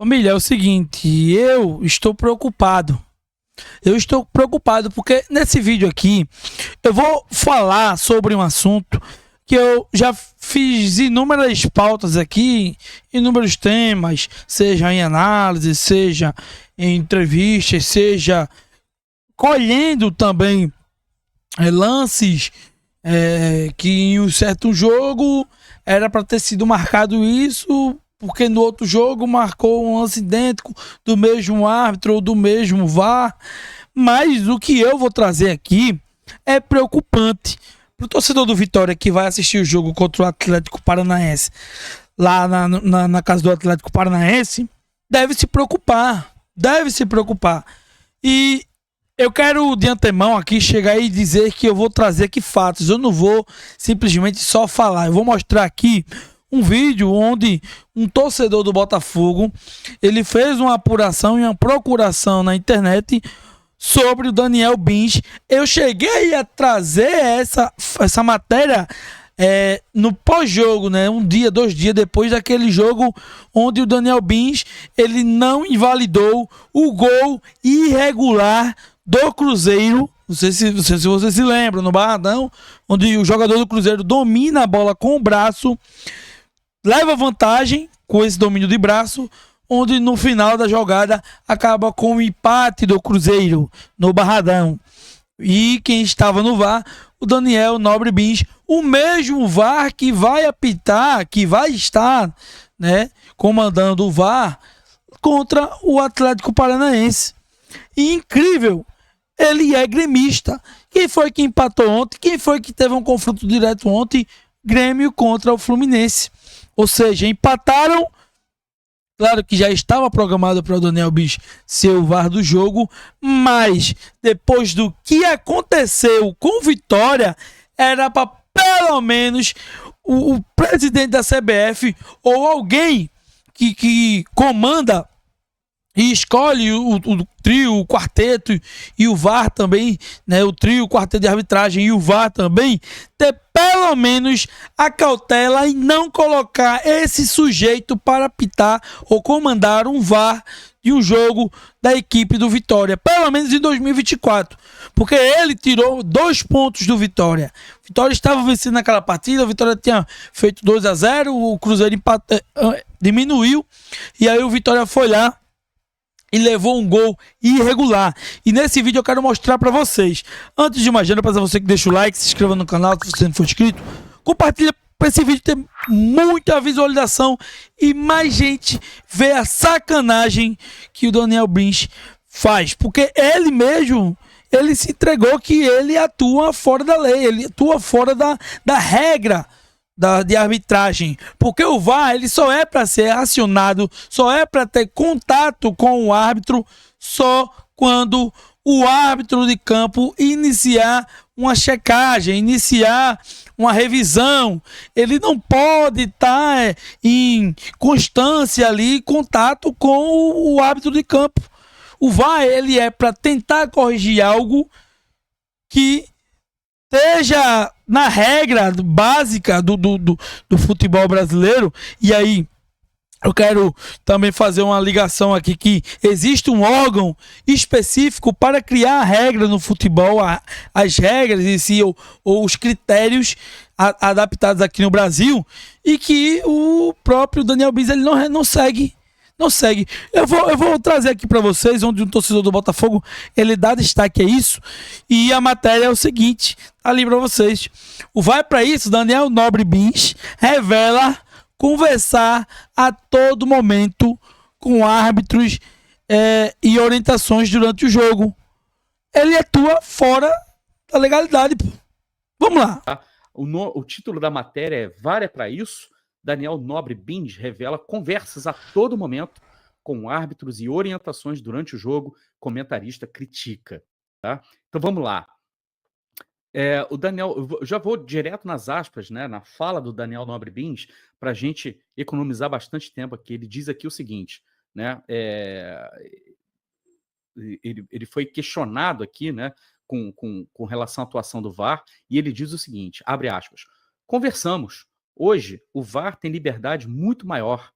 Família, é o seguinte, eu estou preocupado. Eu estou preocupado porque nesse vídeo aqui eu vou falar sobre um assunto que eu já fiz inúmeras pautas aqui, inúmeros temas, seja em análise, seja em entrevistas, seja colhendo também lances que em um certo jogo era para ter sido marcado isso, porque no outro jogo marcou um lance idêntico do mesmo árbitro ou do mesmo VAR. Mas o que eu vou trazer aqui é preocupante para o torcedor do Vitória que vai assistir o jogo contra o Atlético Paranaense lá na casa do Atlético Paranaense. Deve se preocupar, deve se preocupar. E eu quero de antemão aqui chegar e dizer que eu vou trazer aqui fatos. Eu não vou simplesmente só falar. Eu vou mostrar aqui um vídeo onde um torcedor do Botafogo ele fez uma apuração e uma procuração na internet sobre o Daniel Bins. Eu cheguei a trazer essa matéria no pós-jogo, né? Um dia, 2 dias depois daquele jogo onde o Daniel Bins ele não invalidou o gol irregular do Cruzeiro. Não sei se você se lembra, no Barradão, onde o jogador do Cruzeiro domina a bola com o braço, leva vantagem com esse domínio de braço, onde no final da jogada acaba com o empate do Cruzeiro no Barradão. E quem estava no VAR, o Daniel Nobre Bins, o mesmo VAR que vai apitar, que vai estar, né, comandando o VAR contra o Atlético Paranaense. E incrível, ele é gremista. Quem foi que empatou ontem? Quem foi que teve um confronto direto ontem? Grêmio contra o Fluminense. Ou seja, empataram. Claro que já estava programado para o Daniel Bins ser o VAR do jogo, mas depois do que aconteceu com Vitória, era para pelo menos o presidente da CBF ou alguém que comanda e escolhe o trio, o quarteto e o VAR também, né? O trio, o quarteto de arbitragem e o VAR também, ter pelo menos a cautela em não colocar esse sujeito para apitar ou comandar um VAR de um jogo da equipe do Vitória, pelo menos em 2024, porque ele tirou 2 pontos do Vitória. O Vitória estava vencendo naquela partida, o Vitória tinha feito 2-0, o Cruzeiro diminuiu, e aí o Vitória foi lá e levou um gol irregular. E nesse vídeo eu quero mostrar para vocês. Antes de mais nada, para você que deixa o like, se inscreva no canal se você não for inscrito, compartilha para esse vídeo ter muita visualização e mais gente ver a sacanagem que o Daniel Bins faz, porque ele mesmo ele se entregou que ele atua fora da lei, ele atua fora da regra de arbitragem, porque o VAR ele só é para ser acionado, só é para ter contato com o árbitro só quando o árbitro de campo iniciar uma checagem, iniciar uma revisão. Ele não pode estar em constância ali, contato com o árbitro de campo. O VAR ele é para tentar corrigir algo que esteja na regra básica do futebol brasileiro. E aí eu quero também fazer uma ligação aqui que existe um órgão específico para criar a regra no futebol, as regras em si, ou os critérios adaptados aqui no Brasil, e que o próprio Daniel Bins ele não segue. Não segue. Eu vou trazer aqui para vocês, onde um torcedor do Botafogo ele dá destaque a isso. E a matéria é o seguinte, tá ali para vocês. O Vai para isso, Daniel Nobre Bins revela conversar a todo momento com árbitros e orientações durante o jogo. Ele atua fora da legalidade. Pô. Vamos lá. O título da matéria é VAR é para isso? Daniel Nobre Bins revela conversas a todo momento com árbitros e orientações durante o jogo. Comentarista critica. Tá? Então vamos lá. O Daniel, eu já vou direto nas aspas, né, na fala do Daniel Nobre Bins, para a gente economizar bastante tempo aqui. Ele diz aqui o seguinte, né, ele foi questionado aqui, né, com relação à atuação do VAR, e ele diz o seguinte, abre aspas, conversamos. Hoje, o VAR tem liberdade muito maior.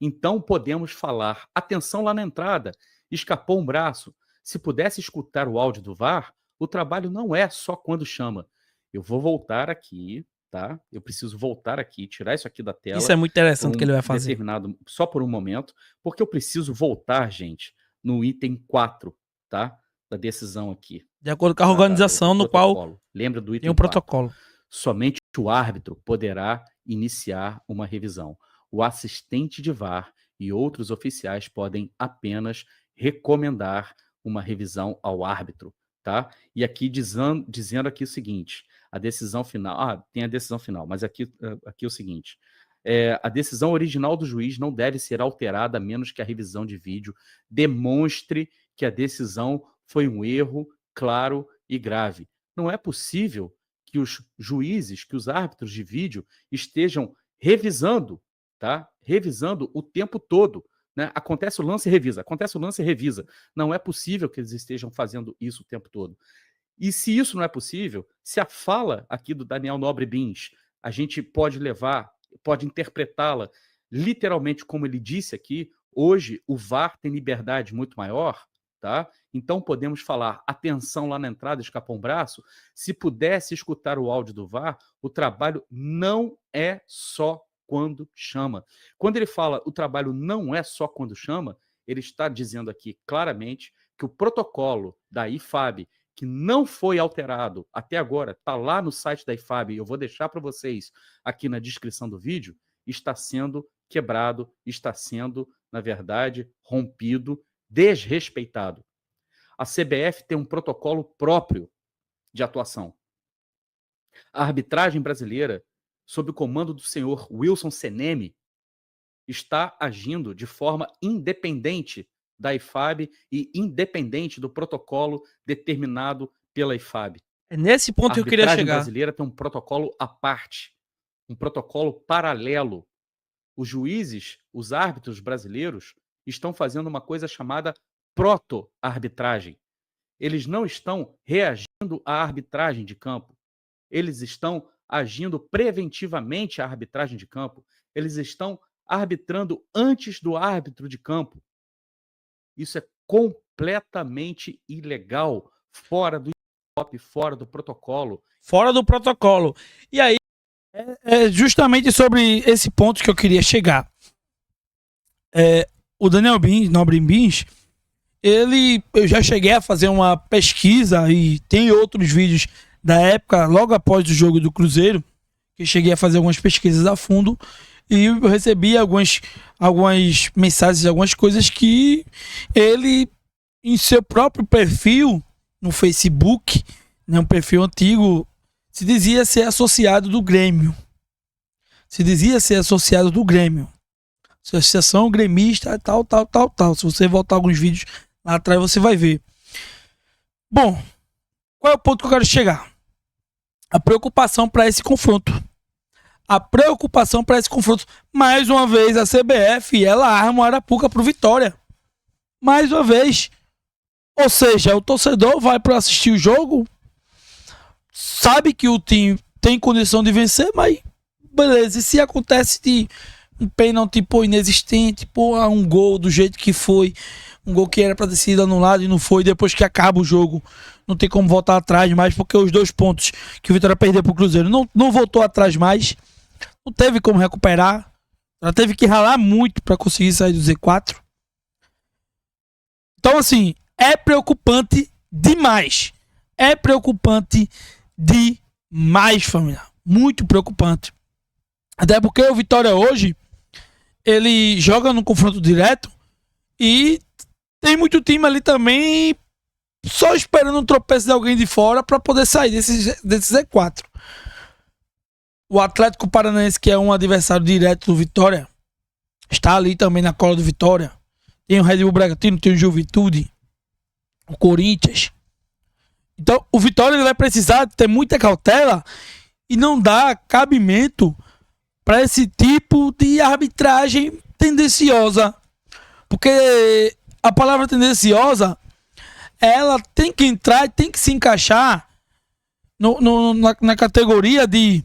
Então podemos falar, atenção lá na entrada, escapou um braço. Se pudesse escutar o áudio do VAR, o trabalho não é só quando chama. Eu vou voltar aqui, tá? Eu preciso voltar aqui, tirar isso aqui da tela. Isso é muito interessante que ele vai fazer. Só por um momento, porque eu preciso voltar, gente, no item 4, tá? Da decisão aqui. De acordo com a organização no qual lembra do item tem um protocolo. Somente o árbitro poderá iniciar uma revisão. O assistente de VAR e outros oficiais podem apenas recomendar uma revisão ao árbitro, tá? E aqui dizendo aqui o seguinte, a decisão final... tem a decisão final, mas aqui é o seguinte... a decisão original do juiz não deve ser alterada a menos que a revisão de vídeo demonstre que a decisão foi um erro claro e grave. Não é possível que os juízes, que os árbitros de vídeo estejam revisando, tá? Revisando o tempo todo, né? Acontece o lance e revisa, acontece o lance e revisa. Não é possível que eles estejam fazendo isso o tempo todo. E se isso não é possível, se a fala aqui do Daniel Nobre Bins, a gente pode interpretá-la literalmente como ele disse aqui, hoje o VAR tem liberdade muito maior, tá? Então podemos falar, atenção lá na entrada, escapou um braço, se pudesse escutar o áudio do VAR, o trabalho não é só quando chama. Quando ele fala o trabalho não é só quando chama, ele está dizendo aqui claramente que o protocolo da IFAB, que não foi alterado até agora, está lá no site da IFAB, eu vou deixar para vocês aqui na descrição do vídeo, está sendo quebrado, está sendo, na verdade, rompido, desrespeitado. A CBF tem um protocolo próprio de atuação. A arbitragem brasileira, sob o comando do senhor Wilson Seneme, está agindo de forma independente da IFAB e independente do protocolo determinado pela IFAB. É nesse ponto que eu queria chegar. A arbitragem brasileira tem um protocolo à parte, um protocolo paralelo. Os juízes, os árbitros brasileiros, estão fazendo uma coisa chamada proto-arbitragem. Eles não estão reagindo à arbitragem de campo. Eles estão agindo preventivamente à arbitragem de campo. Eles estão arbitrando antes do árbitro de campo. Isso é completamente ilegal, fora do stop, fora do protocolo. Fora do protocolo. E aí, é justamente sobre esse ponto que eu queria chegar. O Daniel Nobre Bins, eu já cheguei a fazer uma pesquisa e tem outros vídeos da época, logo após o jogo do Cruzeiro, que eu cheguei a fazer algumas pesquisas a fundo e eu recebi algumas mensagens, algumas coisas que ele, em seu próprio perfil no Facebook, né, um perfil antigo, se dizia ser associado do Grêmio. Associação gremista, tal. Se você voltar alguns vídeos lá atrás, você vai ver. Bom, qual é o ponto que eu quero chegar? A preocupação para esse confronto. Mais uma vez, a CBF, ela arma o Arapuca pro Vitória. Mais uma vez. Ou seja, o torcedor vai para assistir o jogo, sabe que o time tem condição de vencer, mas beleza. E se acontece de um pênalti inexistente, um gol do jeito que foi, um gol que era para ter sido anulado e não foi, depois que acaba o jogo, não tem como voltar atrás mais, porque os 2 pontos que o Vitória perdeu pro Cruzeiro não voltou atrás mais, não teve como recuperar, ela teve que ralar muito para conseguir sair do Z4. Então, assim, é preocupante demais. Família. Muito preocupante. Até porque o Vitória hoje, ele joga no confronto direto e tem muito time ali também só esperando um tropeço de alguém de fora para poder sair desse Z4. O Atlético Paranaense, que é um adversário direto do Vitória, está ali também na cola do Vitória. Tem o Red Bull Bragantino, tem o Juventude, o Corinthians. Então o Vitória ele vai precisar ter muita cautela e não dar cabimento para esse tipo de arbitragem tendenciosa. Porque a palavra tendenciosa, ela tem que entrar e tem que se encaixar na categoria de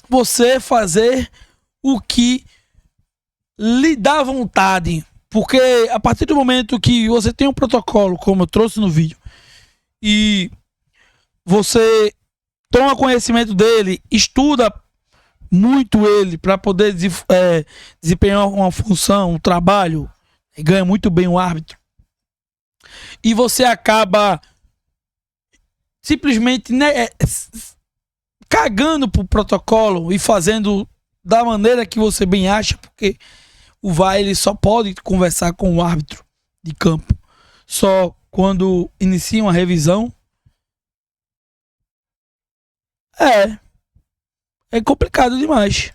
você fazer o que lhe dá vontade, porque a partir do momento que você tem um protocolo, como eu trouxe no vídeo, e você toma conhecimento dele, estuda muito ele para poder desempenhar uma função, um trabalho, e ganha muito bem o árbitro, e você acaba simplesmente, né, cagando pro protocolo e fazendo da maneira que você bem acha, porque o VAR ele só pode conversar com o árbitro de campo só quando inicia uma revisão. É complicado demais.